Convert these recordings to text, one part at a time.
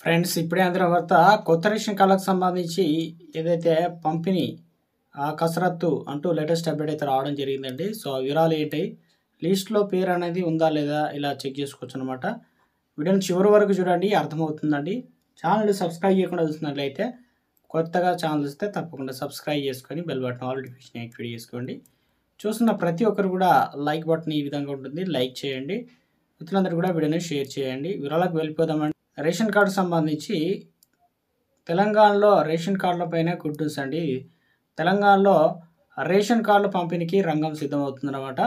Friends ఇప్పుడే అందిన వార్త కొత్త రేషన్ కార్డులకు సంబంధించి ఏదైతే పంపిణీ కసరత్తు అంటూ లేటెస్ట్ అప్డేట్ అయితే రావడం జరిగిందండి. సో ఆ వివరాలు ఏంటి, లిస్ట్లో పేరు అనేది ఉందా లేదా ఇలా చెక్ చేసుకోవచ్చు అనమాట. వీడియోని చివరి వరకు చూడండి, అర్థమవుతుందండి. ఛానల్ సబ్స్క్రైబ్ చేయకుండా చూస్తున్నట్లయితే కొత్తగా ఛానల్ వస్తే తప్పకుండా సబ్స్క్రైబ్ చేసుకొని bell button all notification activate చేసుకోండి. చూస్తున్న ప్రతి ఒక్కరు కూడా లైక్ బటన్ ఈ విధంగా ఉంటుంది, లైక్ చేయండి. మిత్రులందరూ కూడా వీడియోని షేర్ చేయండి. వివరాలకు వెళ్ళిపోదామండి. రేషన్ కార్డు సంబంధించి తెలంగాణలో రేషన్ కార్డుల పైన గుడ్ న్యూస్ అండి. తెలంగాణలో రేషన్ కార్డుల పంపిణీకి రంగం సిద్ధమవుతుందన్నమాట.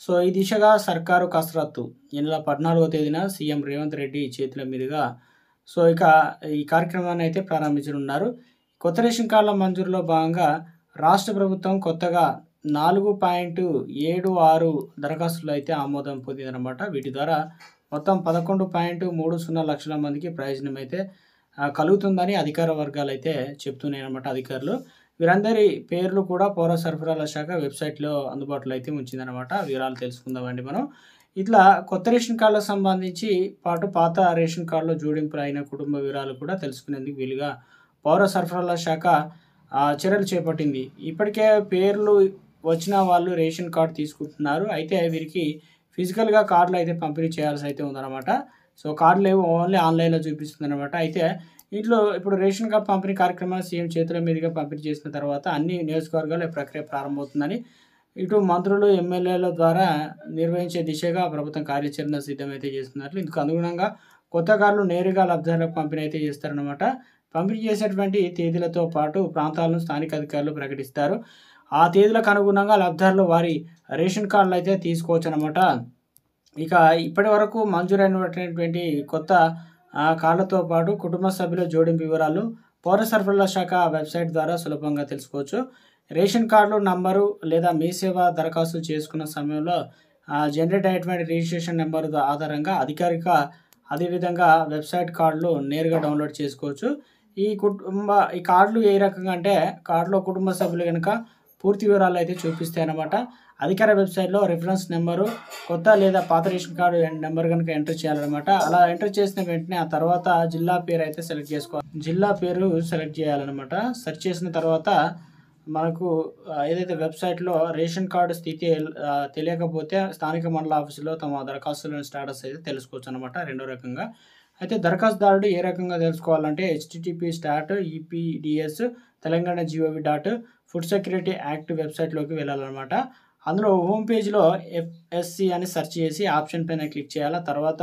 సో ఈ దిశగా సర్కారు కసరత్తు ఈ నెల 14వ తేదీన సీఎం రేవంత్ రెడ్డి చేతుల మీదుగా సో ఇక ఈ కార్యక్రమాన్ని అయితే ప్రారంభించనున్నారు. కొత్త రేషన్ కార్డుల మంజూరులో భాగంగా రాష్ట్ర ప్రభుత్వం కొత్తగా 4.76 దరఖాస్తులు అయితే ఆమోదం పొందిందనమాట. వీటి ద్వారా మొత్తం 11.30 లక్షల మందికి ప్రయోజనం అయితే కలుగుతుందని అధికార వర్గాలు అయితే చెప్తున్నాయి అన్నమాట. అధికారులు వీరందరి పేర్లు కూడా పౌర సరఫరాల శాఖ వెబ్సైట్లో అందుబాటులో అయితే ఉంచిందనమాట. వివరాలు తెలుసుకుందామండి మనం. ఇట్లా కొత్త రేషన్ కార్డులకు సంబంధించి పాటు పాత రేషన్ కార్డులో జోడింపులు అయిన కుటుంబ వివరాలు కూడా తెలుసుకునేందుకు వీలుగా పౌర సరఫరాల శాఖ చర్యలు చేపట్టింది. ఇప్పటికే పేర్లు వచ్చిన వాళ్ళు రేషన్ కార్డు తీసుకుంటున్నారు. అయితే వీరికి ఫిజికల్గా కార్డులు అయితే పంపిణీ చేయాల్సి అయితే ఉందన్నమాట. సో కార్డులు ఏవో ఓన్లీ ఆన్లైన్లో చూపిస్తుంది అనమాట. అయితే ఇంట్లో ఇప్పుడు రేషన్ కార్డు పంపిణీ కార్యక్రమాన్ని సీఎం చేతుల మీదుగా పంపిణీ చేసిన తర్వాత అన్ని నియోజకవర్గాల ప్రక్రియ ప్రారంభమవుతుందని ఇటు మంత్రులు ఎమ్మెల్యేల ద్వారా నిర్వహించే దిశగా ప్రభుత్వం కార్యాచరణ సిద్ధమైతే చేస్తున్నట్లు, ఇందుకు అనుగుణంగా కొత్త కార్డులు నేరుగా లబ్ధిదారులకు పంపిణీ అయితే చేస్తారనమాట. పంపిణీ చేసేటువంటి తేదీలతో పాటు ప్రాంతాలను స్థానిక అధికారులు ప్రకటిస్తారు. ఆ తేదీలకు అనుగుణంగా లబ్ధిదారులు వారి రేషన్ కార్డులు అయితే తీసుకోవచ్చు అనమాట. ఇక ఇప్పటి వరకు మంజూరైనటువంటి కొత్త కార్డులతో పాటు కుటుంబ సభ్యుల జోడింపు వివరాలు పౌర సరఫరాల శాఖ వెబ్సైట్ ద్వారా సులభంగా తెలుసుకోవచ్చు. రేషన్ కార్డులు నంబరు లేదా మీ సేవ దరఖాస్తు చేసుకున్న సమయంలో జనరేట్ అయ్యేటువంటి రిజిస్ట్రేషన్ నెంబర్ ఆధారంగా అధికారిక అదేవిధంగా వెబ్సైట్ కార్డులు నేరుగా డౌన్లోడ్ చేసుకోవచ్చు. ఈ కార్డులు ఏ రకంగా అంటే కార్డులో కుటుంబ సభ్యులు కనుక పూర్తి వివరాలు అయితే చూపిస్తాయి అన్నమాట. అధికార వెబ్సైట్లో రిఫరెన్స్ నెంబరు కొత్త లేదా పాత రేషన్ కార్డు నెంబర్ కనుక ఎంటర్ చేయాలన్నమాట. అలా ఎంటర్ చేసిన వెంటనే ఆ తర్వాత జిల్లా పేరు అయితే సెలెక్ట్ చేసుకోవాలి. జిల్లా పేరు సెలెక్ట్ చేయాలన్నమాట. సెర్చ్ చేసిన తర్వాత మనకు ఏదైతే వెబ్సైట్లో రేషన్ కార్డు స్థితి తెలియకపోతే స్థానిక మండల ఆఫీసులో తమ దరఖాస్తులోని స్టేటస్ అయితే తెలుసుకోవచ్చు అనమాట. రెండో రకంగా అయితే దరఖాస్తుదారుడు ఏ రకంగా తెలుసుకోవాలంటే http://epds telangan.gov.fud security act వెబ్సైట్లోకి వెళ్ళాలన్నమాట. అందులో హోమ్ పేజ్లో FSC అని సెర్చ్ చేసి ఆప్షన్ పైన క్లిక్ చేయాలి. తర్వాత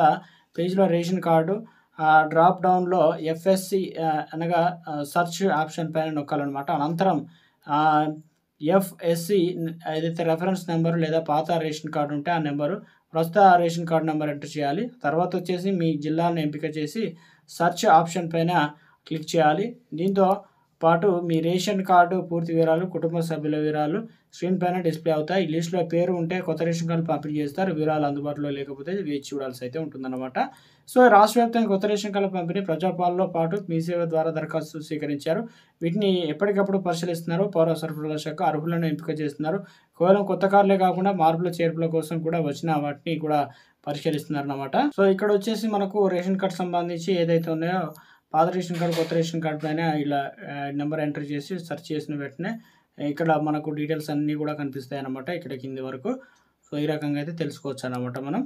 పేజ్లో రేషన్ కార్డు డ్రాప్ డౌన్లో FSC అనగా సెర్చ్ ఆప్షన్ పైన నొక్కాలన్నమాట. అనంతరం FSC ఏదైతే రెఫరెన్స్ నెంబరు లేదా పాత రేషన్ కార్డు ఉంటే ఆ నెంబరు ప్రస్తుత రేషన్ కార్డు నెంబర్ ఎంటర్ చేయాలి. తర్వాత వచ్చేసి మీ జిల్లాను ఎంపిక చేసి సెర్చ్ ఆప్షన్ పైన క్లిక్ చేయాలి. దీంతో పాటు మీ రేషన్ కార్డు పూర్తి వివరాలు కుటుంబ సభ్యుల వివరాలు స్క్రీన్ పైన డిస్ప్లే అవుతాయి. ఈ లిస్టులో పేరు ఉంటే కొత్త రేషన్ కార్డు పంపిణీ చేస్తారు. వివరాలు అందుబాటులో లేకపోతే వేచి చూడాల్సి అయితే ఉంటుందన్నమాట. సో రాష్ట్ర వ్యాప్తంగా కొత్త రేషన్ కార్డుల పంపిణీ ప్రజాపాలనలో పాటు మీ సేవ ద్వారా దరఖాస్తులు స్వీకరించారు. వీటిని ఎప్పటికప్పుడు పరిశీలిస్తున్నారు. పౌర సరఫరాల శాఖ అర్హులను ఎంపిక చేస్తున్నారు. కేవలం కొత్త కార్డులే కాకుండా మార్పుల చేర్పుల కోసం కూడా వచ్చిన వాటిని కూడా పరిశీలిస్తున్నారు అన్నమాట. సో ఇక్కడ వచ్చేసి మనకు రేషన్ కార్డు సంబంధించి ఏదైతే ఉన్నాయో పాత రేషన్ కార్డు కొత్త రేషన్ కార్డు పైన ఇలా నెంబర్ ఎంటర్ చేసి సెర్చ్ చేసిన వెంటనే ఇక్కడ మనకు డీటెయిల్స్ అన్నీ కూడా కనిపిస్తాయి అన్నమాట. ఇక్కడ కింది వరకు. సో ఈ రకంగా అయితే తెలుసుకోవచ్చు అన్నమాట మనం.